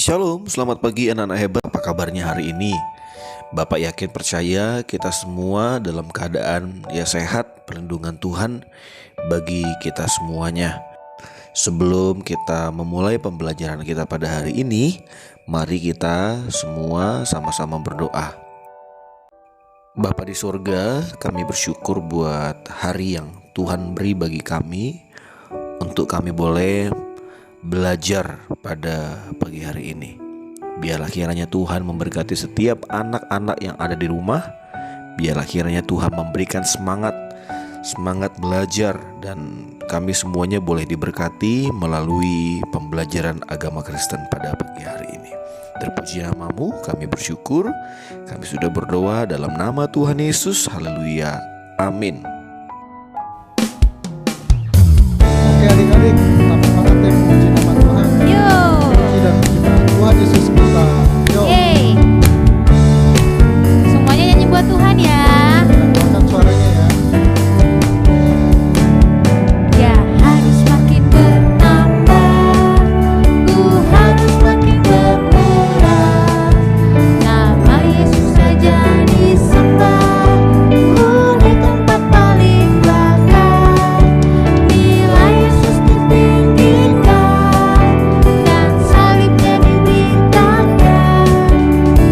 Shalom, selamat pagi anak-anak hebat. Apa kabarnya hari ini? Bapak yakin percaya kita semua dalam keadaan sehat, perlindungan Tuhan bagi kita semuanya. Sebelum kita memulai pembelajaran kita pada hari ini, mari kita semua sama-sama berdoa. Bapa di surga, kami bersyukur buat hari yang Tuhan beri bagi kami untuk kami boleh belajar pada pagi hari ini. Biarlah kiranya Tuhan memberkati setiap anak-anak yang ada di rumah. Biarlah kiranya Tuhan memberikan semangat belajar, dan kami semuanya boleh diberkati melalui pembelajaran agama Kristen pada pagi hari ini. Terpuji namamu, kami bersyukur. Kami sudah berdoa dalam nama Tuhan Yesus. Haleluya, amin. Oke adik-adik, kita semangat ya memuji nama Tuhan. Yo. Puji dan pujian Tuhan Yesus kita. Yo. Yeay. Semuanya nyanyi buat Tuhan ya. Keluarkan suaranya ya. Ya harus makin bertambah, ku harus makin berkurang. Nama Yesus saja disembah, ku di tempat paling belakang. Nilai Yesus ditinggikan, dan salibnya diberitakan.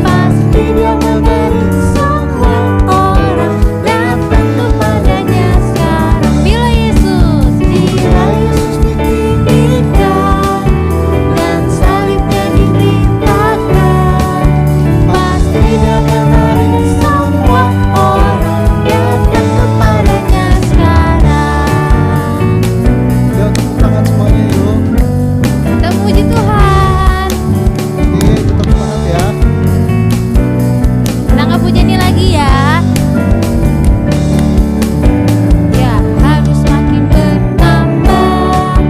Pasti dia menarik semua orang datang kepadanya sekarang. Bila Yesus ditinggikan, dan salibnya diberitakan. Pasti dia menarik semua orang datang kepadanya sekarang. Yo, tepuk tangan semuanya yuk. Kita puji Tuhan. Oke, tetap semangat ya. Kita nggak puji ini lagi ya. Ya harus makin bertambah,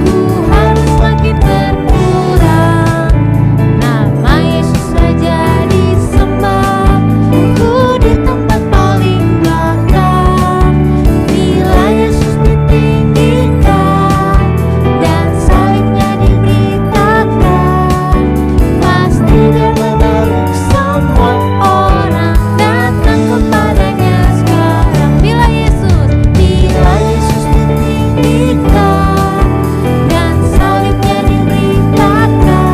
ku harus makin berkurang. Nama Yesus saja disembah, ku di tempat paling belakang. Bila Yesus ditinggikan, dan salibnya diberitakan. Pasti dia menarik semua orang datang kepadanya sekarang. Bila Yesus ditinggikan, dan salibnya diberitakan.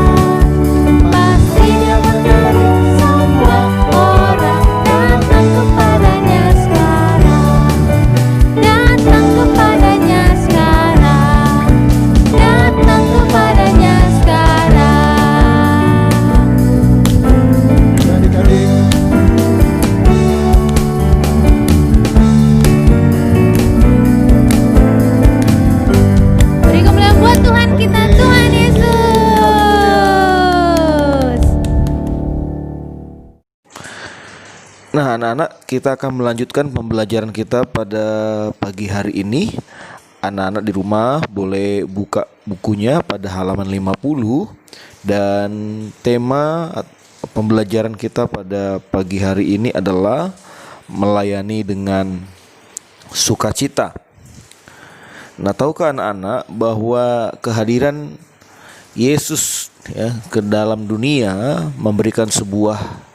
Pasti dia menarik semua orang datang kepadanya sekarang. Datang kepadanya sekarang. Datang kepadanya sekarang. Ya, adik-adik. Beri kemuliaan buat Tuhan kita, Oke. Tuhan Yesus. Nah anak-anak, kita akan melanjutkan pembelajaran kita pada pagi hari ini. Anak-anak di rumah boleh buka bukunya pada halaman 50. Dan tema pembelajaran kita pada pagi hari ini adalah melayani dengan sukacita. Nah, tahukah anak-anak bahwa kehadiran Yesus ke dalam dunia memberikan sebuah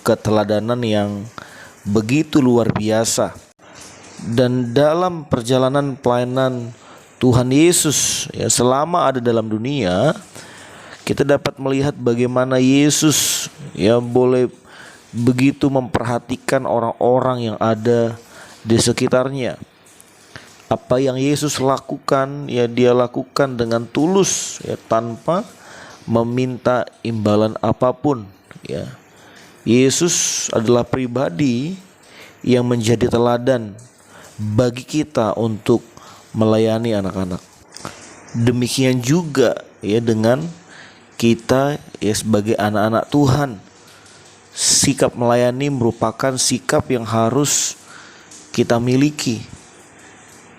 keteladanan yang begitu luar biasa. Dan dalam perjalanan pelayanan Tuhan Yesus selama ada dalam dunia, kita dapat melihat bagaimana Yesus boleh begitu memperhatikan orang-orang yang ada di sekitarnya. Apa yang Yesus lakukan, dia lakukan dengan tulus, tanpa meminta imbalan apapun. Yesus adalah pribadi yang menjadi teladan bagi kita untuk melayani anak-anak. Demikian juga dengan kita sebagai anak-anak Tuhan. Sikap melayani merupakan sikap yang harus kita miliki.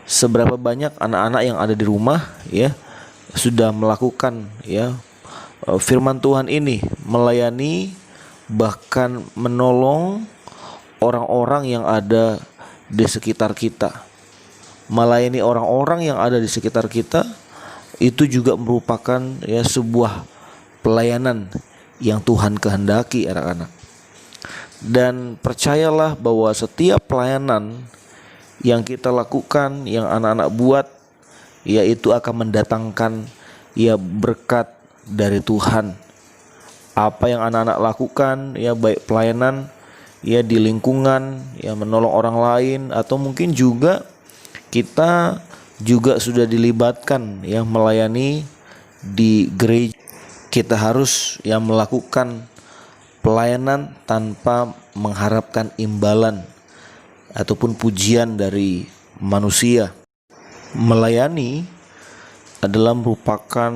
Seberapa banyak anak-anak yang ada di rumah sudah melakukan firman Tuhan ini, melayani bahkan menolong orang-orang yang ada di sekitar kita. Melayani orang-orang yang ada di sekitar kita itu juga merupakan sebuah pelayanan yang Tuhan kehendaki, anak-anak. Dan percayalah bahwa setiap pelayanan yang kita lakukan, yang anak-anak buat, yaitu akan mendatangkan berkat dari Tuhan. Apa yang anak-anak lakukan, baik pelayanan di lingkungan, menolong orang lain, atau mungkin juga kita juga sudah dilibatkan melayani di gereja. Kita harus melakukan pelayanan tanpa mengharapkan imbalan ataupun pujian dari manusia. Melayani adalah merupakan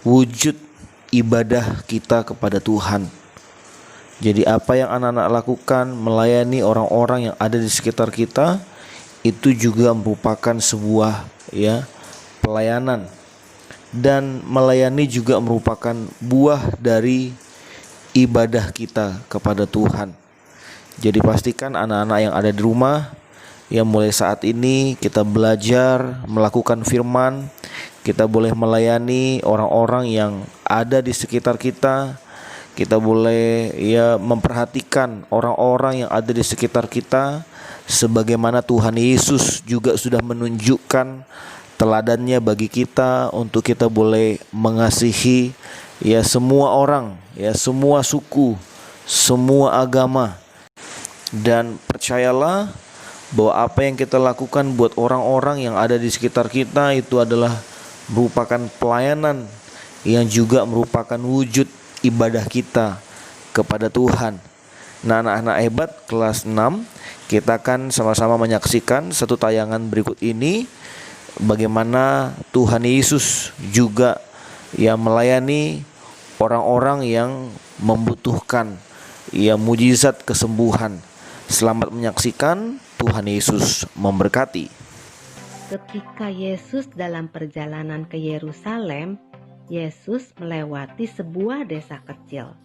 wujud ibadah kita kepada Tuhan. Jadi apa yang anak-anak lakukan, melayani orang-orang yang ada di sekitar kita, itu juga merupakan sebuah pelayanan. Dan melayani juga merupakan buah dari ibadah kita kepada Tuhan. Jadi pastikan anak-anak yang ada di rumah, mulai saat ini kita belajar melakukan firman. Kita boleh melayani orang-orang yang ada di sekitar kita. Kita boleh memperhatikan orang-orang yang ada di sekitar kita, sebagaimana Tuhan Yesus juga sudah menunjukkan teladannya bagi kita untuk kita boleh mengasihi semua orang, semua suku, semua agama. Dan percayalah bahwa apa yang kita lakukan buat orang-orang yang ada di sekitar kita itu adalah merupakan pelayanan yang juga merupakan wujud ibadah kita kepada Tuhan. Nah, anak-anak hebat kelas 6, kita akan sama-sama menyaksikan satu tayangan berikut ini, bagaimana Tuhan Yesus juga melayani orang-orang yang membutuhkan mujizat kesembuhan. Selamat menyaksikan, Tuhan Yesus memberkati. Ketika Yesus dalam perjalanan ke Yerusalem, Yesus melewati sebuah desa kecil,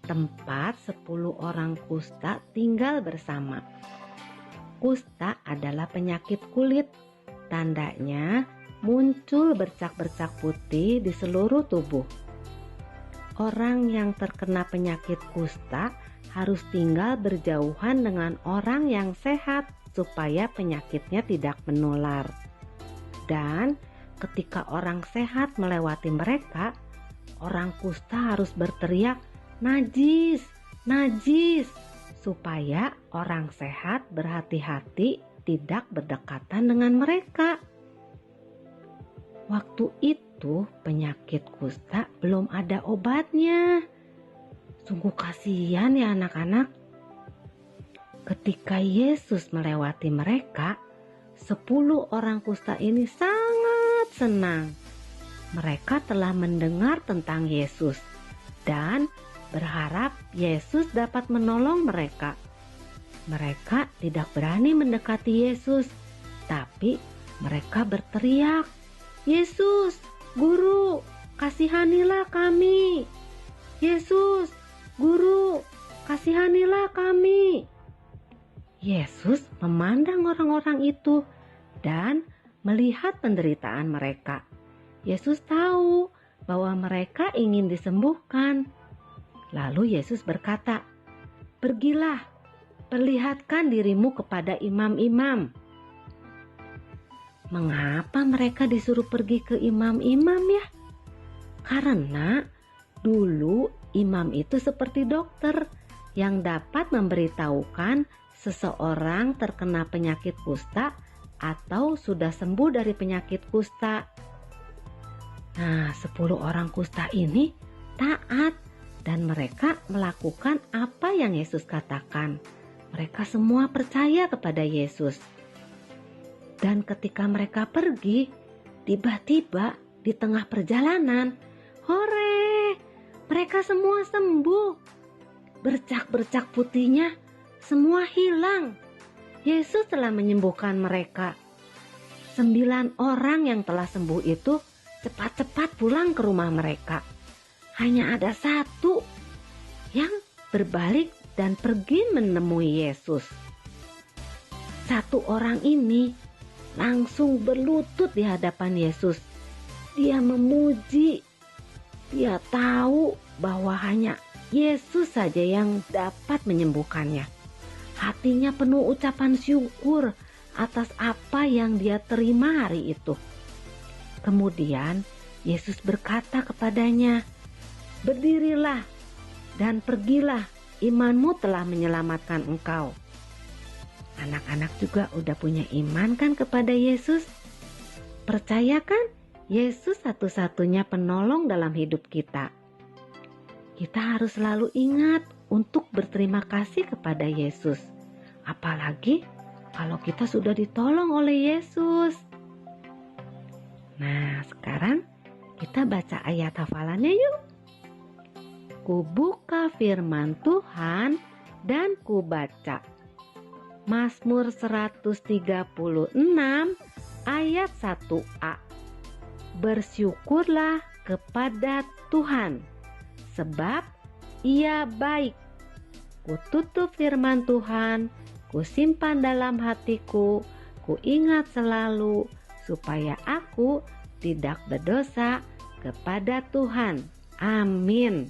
tempat 10 orang kusta tinggal bersama. Kusta adalah penyakit kulit. Tandanya muncul bercak-bercak putih di seluruh tubuh. Orang yang terkena penyakit kusta harus tinggal berjauhan dengan orang yang sehat supaya penyakitnya tidak menular. Dan ketika orang sehat melewati mereka, orang kusta harus berteriak, "Najis, najis," supaya orang sehat berhati-hati tidak berdekatan dengan mereka. Waktu itu penyakit kusta belum ada obatnya. Sungguh kasihan ya anak-anak. Ketika Yesus melewati mereka, 10 orang kusta ini sangat senang. Mereka telah mendengar tentang Yesus dan berharap Yesus dapat menolong mereka. Mereka tidak berani mendekati Yesus, tapi mereka berteriak, "Yesus, Guru, kasihanilah kami. Yesus, Guru, kasihanilah kami." Yesus memandang orang-orang itu dan melihat penderitaan mereka. Yesus tahu bahwa mereka ingin disembuhkan. Lalu Yesus berkata, "Pergilah, perlihatkan dirimu kepada imam-imam." Mengapa mereka disuruh pergi ke imam-imam ya? Karena dulu imam itu seperti dokter yang dapat memberitahukan seseorang terkena penyakit kusta atau sudah sembuh dari penyakit kusta. Nah, 10 orang kusta ini taat dan mereka melakukan apa yang Yesus katakan. Mereka semua percaya kepada Yesus. Dan ketika mereka pergi, tiba-tiba di tengah perjalanan, hore, mereka semua sembuh. Bercak-bercak putihnya semua hilang. Yesus telah menyembuhkan mereka. 9 orang yang telah sembuh itu cepat-cepat pulang ke rumah mereka. Hanya ada 1 yang berbalik dan pergi menemui Yesus. 1 orang ini langsung berlutut di hadapan Yesus. Dia memuji, Dia tahu bahwa hanya Yesus saja yang dapat menyembuhkannya. Hatinya penuh ucapan syukur atas apa yang dia terima hari itu. Kemudian Yesus berkata kepadanya, "Berdirilah dan pergilah, imanmu telah menyelamatkan engkau." Anak-anak juga udah punya iman kan kepada Yesus? Percaya kan Yesus satu-satunya penolong dalam hidup kita? Kita harus selalu ingat untuk berterima kasih kepada Yesus. Apalagi kalau kita sudah ditolong oleh Yesus. Nah, sekarang kita baca ayat hafalannya yuk. Kubuka firman Tuhan dan kubaca. Mazmur 136 ayat 1a. Bersyukurlah kepada Tuhan, sebab Ia baik. Kututup firman Tuhan, kusimpan dalam hatiku, kuingat selalu, supaya aku tidak berdosa kepada Tuhan. Amin.